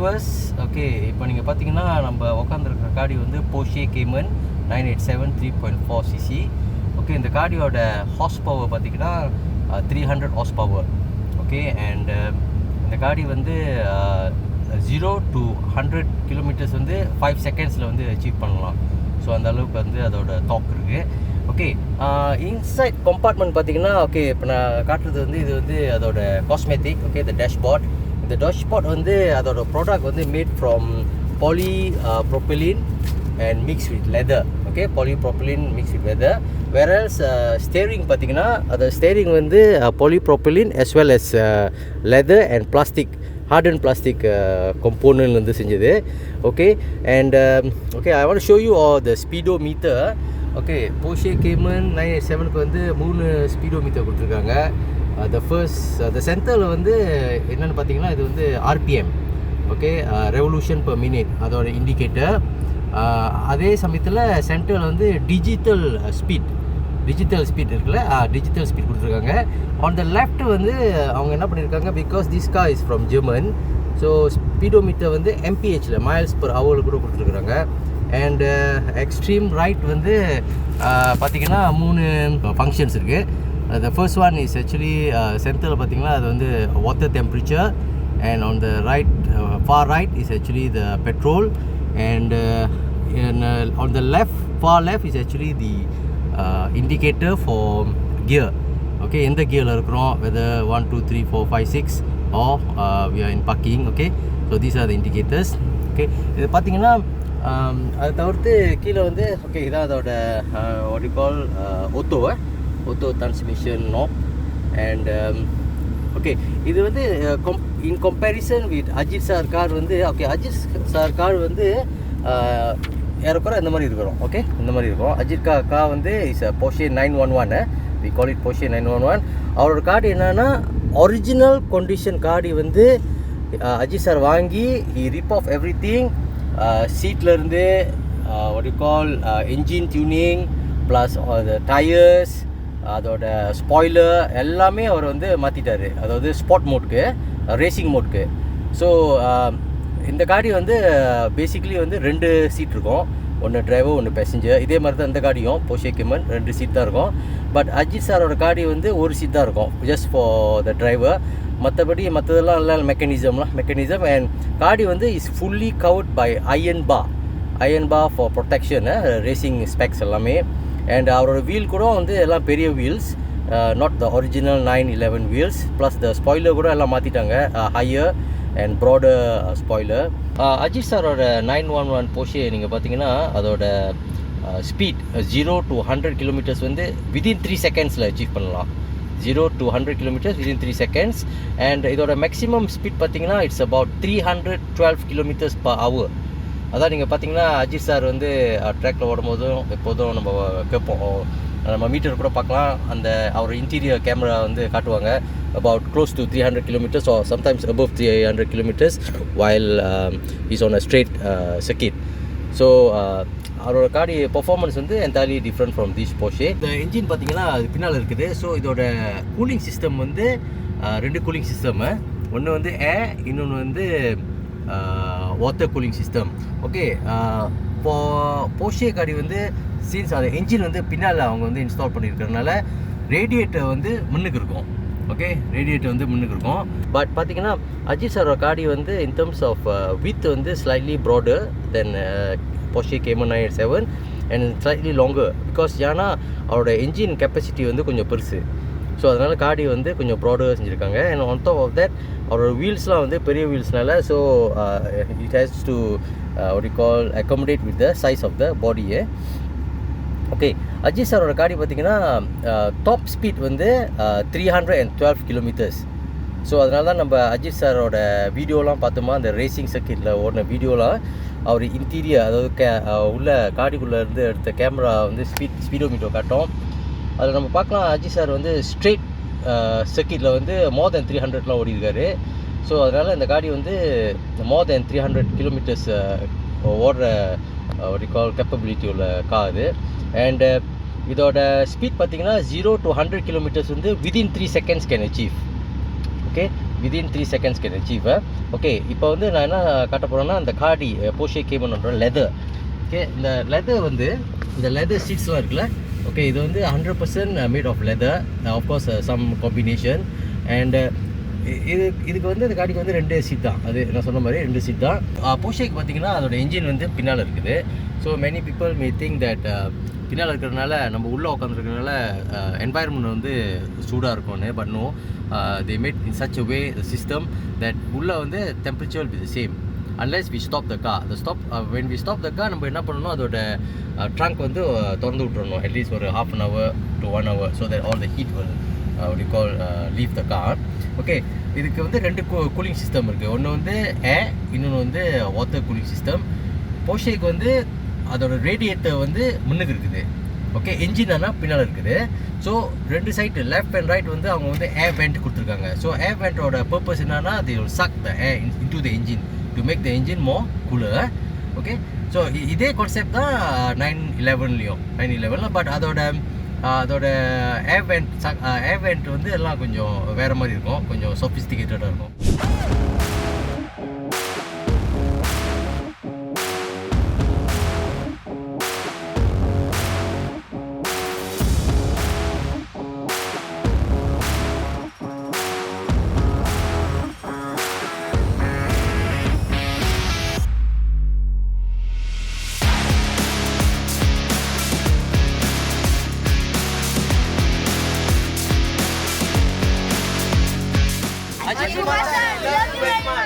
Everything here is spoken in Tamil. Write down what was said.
viewers, okay, இப்போ நீங்கள் பார்த்தீங்கன்னா நம்ம உட்காந்துருக்கிற காடி வந்து Porsche Cayman 987 3.4cc. ஓகே, இந்த காடியோட ஹார்ஸ் பவர் பார்த்தீங்கன்னா 300 ஹார்ஸ் பவர். ஓகே, அண்ட் இந்த காடி வந்து 0 to 100 கிலோமீட்டர்ஸ் வந்து 5 செகண்ட்ஸில் வந்து அச்சீவ் பண்ணலாம். ஸோ அந்த அளவுக்கு வந்து அதோட டாக் இருக்குது. ஓகே, இன்சைட் கம்பார்ட்மெண்ட் பார்த்தீங்கன்னா, ஓகே, இப்போ நான் காட்டுறது வந்து இது வந்து அதோட காஸ்மெட்டிக். ஓகே, இந்த டேஷ்போர்ட். இந்த டேஷ்போர்ட் வந்து அதோட ப்ராடக்ட் வந்து mat from polypropylene and mixed with leather. Okay, polypropylene mixed with leather. Whereas steering பார்த்தீங்கன்னா அந்த ஸ்டேரிங் வந்து polypropylene as well as leather and plastic, hardened plastic component வந்து செஞ்சது. Okay, and okay, I want to show you all the speedometer. Okay, Porsche Cayman 987க்கு வந்து 3 ஸ்பீடோமீட்டர் கொடுத்துருக்காங்க. the சென்டரில் வந்து என்னென்னு பார்த்தீங்கன்னா இது வந்து RPM. Okay, revolution per minute அதோட இண்டிகேட்டர். அதே சமயத்தில் சென்டரில் வந்து டிஜிட்டல் ஸ்பீட் இருக்குல்ல, டிஜிட்டல் ஸ்பீட் கொடுத்துருக்காங்க. ஆன் த லெஃப்ட் வந்து அவங்க என்ன பண்ணியிருக்காங்க, because this car is from German, so speedometer வந்து MPHல மைல்ஸ் பர் ஹவரில் கூட கொடுத்துருக்குறாங்க. அண்ட் எக்ஸ்ட்ரீம் ரைட் வந்து பார்த்திங்கன்னா 3 ஃபங்க்ஷன்ஸ் இருக்குது. The first one is actually சென்டரில் பார்த்திங்கன்னா அது வந்து water temperature, and on the right, far right is actually the petrol, and on the left, far left is actually the indicator for gear. Okay, in the gear la irukom, whether 1 2 3 4 5 6 or we are in parking. Okay, so these are the indicators. Okay, இது பார்த்தீங்கன்னா அது தவிர்த்து கீழே வந்து ஓகே இதான் அதோட what you call auto transmission knob. And okay, இது வந்து in comparison with Ajith sir car வந்து, ஓகே, அஜித் சார் கார் வந்து ஏறக்குறை இந்த மாதிரி இருக்கிறோம். ஓகே, இந்த மாதிரி இருக்கும். அஜித் கார் வந்து is Porsche 911. we call it Porsche 911. அவரோட கார்டு என்னன்னா ஒரிஜினல் கண்டிஷன் கார்டு வந்து அஜித் சார் வாங்கி he rip off everything, சீட்லேருந்து what you call engine tuning plus all the tires, அதோட ஸ்பாய்லர் எல்லாமே அவர் வந்து மாற்றிட்டார். அதாவது ஸ்பாட் மோட்க்கு, ரேசிங் மோட்க்கு. ஸோ இந்த காடி வந்து பேசிக்கலி வந்து 2 சீட் இருக்கும், ஒன்று டிரைவர் ஒன்று பேசஞ்சர். இதே மாதிரி தான் இந்த காடியும் Porsche Cayman 2 சீட் தான் இருக்கும். பட் அஜித் சாரோட காடி வந்து 1 சீட் தான் இருக்கும், ஜஸ்ட் ஃபார் த டிரைவர். மற்றபடி மற்றதெல்லாம் நல்லா மெக்கானிசம். அண்ட் காடி வந்து is fully covered by iron bar for protection, racing specs எல்லாமே. அண்ட் அவரோட வீல் கூட வந்து எல்லாம் பெரிய wheels, not the original 911 wheels. Plus the spoiler கூட எல்லாம் மாற்றிட்டாங்க, higher and broader spoiler. Ajith சாரோட 911 Porsche நீங்கள் பார்த்தீங்கன்னா அதோட ஸ்பீட் 0 to 100 கிலோமீட்டர்ஸ் வந்து வித்தின் 3 செகண்ட்ஸில் அச்சீவ் பண்ணலாம். 0 to 100 kilometers within 3 seconds. And இதோட மேக்ஸிமம் ஸ்பீட் பார்த்தீங்கன்னா it's about 312 kilometers per hour. அதான் நீங்கள் பார்த்தீங்கன்னா அஜித் சார் வந்து ட்ராக்கில் ஓடும்போதும் எப்போதும் நம்ம கேட்போம், நம்ம மீட்டர் கூட பார்க்கலாம், அந்த அவர் இன்டீரியர் கேமரா வந்து காட்டுவாங்க about close to 300 kilometers or sometimes above 300 kilometers while he's on a straight circuit. So அவரோட காடி பெர்ஃபார்மன்ஸ் வந்து entirely different from this Porsche. இந்த இன்ஜின் பார்த்தீங்கன்னா அது பின்னால் இருக்குது. ஸோ இதோட கூலிங் சிஸ்டம் வந்து 2 கூலிங் சிஸ்டம், ஒன்று வந்து ஏர், இன்னொன்று வந்து வாட்டர் கூலிங் சிஸ்டம். ஓகே, இப்போ Porsche காடி வந்து சீன்ஸ் அந்த இன்ஜின் வந்து பின்னால் அவங்க வந்து இன்ஸ்டால் பண்ணியிருக்கிறதுனால ரேடியேட்டர் வந்து முன்னுக்கு இருக்கும். ஓகே, ரேடியேட்டர் வந்து முன்னுக்கு இருக்கும். பட் பார்த்தீங்கன்னா அஜித் சாரோட காடி வந்து இன் டர்ம்ஸ் ஆஃப் வித் வந்து slightly broader then Porsche Cayman 987 and slightly longer because ஏன்னா அவரோட என்ஜின் கெப்பாசிட்டி வந்து கொஞ்சம் பெருசு. ஸோ அதனால் காடி வந்து கொஞ்சம் ப்ராடர் செஞ்சுருக்காங்க. And on top of that அவரோட வீல்ஸ்லாம் வந்து பெரிய வீல்ஸ்னால so it has to what you call accommodate with the size of the body. ஓகே, அஜித் சாரோட காடி பார்த்திங்கன்னா டாப் ஸ்பீட் வந்து 312 கிலோமீட்டர்ஸ். ஸோ அதனால தான் நம்ம அஜித் சாரோட வீடியோலாம் பார்த்தோமா, அந்த ரேசிங் சர்க்கிட்டில் ஓடின வீடியோலாம் அவர் இன்டீரியர், அதாவது உள்ள காடிக்குள்ளே இருந்து எடுத்த கேமரா வந்து ஸ்பீடோமீட்டர் காட்டும். அதில் நம்ம பார்க்கலாம் அஜித் சார் வந்து ஸ்ட்ரெயிட் சர்க்கிட்டில் வந்து மோர் தென் 300லாம் ஓடிருக்காரு. ஸோ அதனால் இந்த காடி வந்து மோர் தென் 300 கிலோமீட்டர்ஸ் ஓடுற ஒரு கால் கேப்பபிலிட்டி உள்ள கார் இது. அண்டு இதோட ஸ்பீட் பார்த்திங்கன்னா 0 to 100 கிலோமீட்டர்ஸ் வந்து within 3 seconds can achieve. Okay, within 3 seconds can achieve. Okay, இப்போ வந்து நான் என்ன காட்ட போகிறேன்னா அந்த காடி போஷே கேமனோட லெதர். ஓகே, இந்த லெதர் வந்து இந்த லெதர் சீட்ஸ்லாம் இருக்குல்ல. ஓகே, இது வந்து 100% made of leather, of course some combination. And இதுக்கு வந்து இந்த காடிக்கு வந்து 2 சீட் தான். அது நான் சொன்ன மாதிரி 2 சீட் தான். போஷேக்கு பார்த்தீங்கன்னா அதோட என்ஜின் வந்து பின்னால் இருக்குது. So many people may think that பின்னால் இருக்கிறதுனால நம்ம உள்ளே உட்காந்துருக்கிறதுனால என்வாயர்மெண்ட் வந்து சூடாக இருக்கும்னு. But no, they made in such a way the system that உள்ளே வந்து temperature will be the same unless we stop the car. When we stop the car, நம்ம என்ன பண்ணணும், அதோட ட்ரங்க் வந்து திறந்து விட்டுறணும் அட்லீஸ்ட் ஒரு 1/2 hour to 1 hour so that all the heat will leave the car. Okay, இதுக்கு வந்து 2 கூலிங் சிஸ்டம் இருக்குது. ஒன்று வந்து ஏர், இன்னொன்று வந்து வாட்டர் கூலிங் சிஸ்டம். போஷேக்கு வந்து அதோட ரேடியேட்டர் வந்து முன்னுக்கு இருக்குது. ஓகே, என்ஜின் ஆனால் பின்னால் இருக்குது. So 2 side left and right வந்து அவங்க வந்து ஏர் வெண்ட் கொடுத்துருக்காங்க. ஸோ ஏர் வெண்டோட பர்பஸ் என்னன்னா, they will suck the air into the engine to make the engine more cooler. Okay, so இதே கான்செப்ட் தான் 911 பட் அதோட ஏர் வெண்ட் வந்து எல்லாம் கொஞ்சம் வேறு மாதிரி இருக்கும், கொஞ்சம் சொஃபிஸ்டிகேட்டடாக இருக்கும். Love you very much.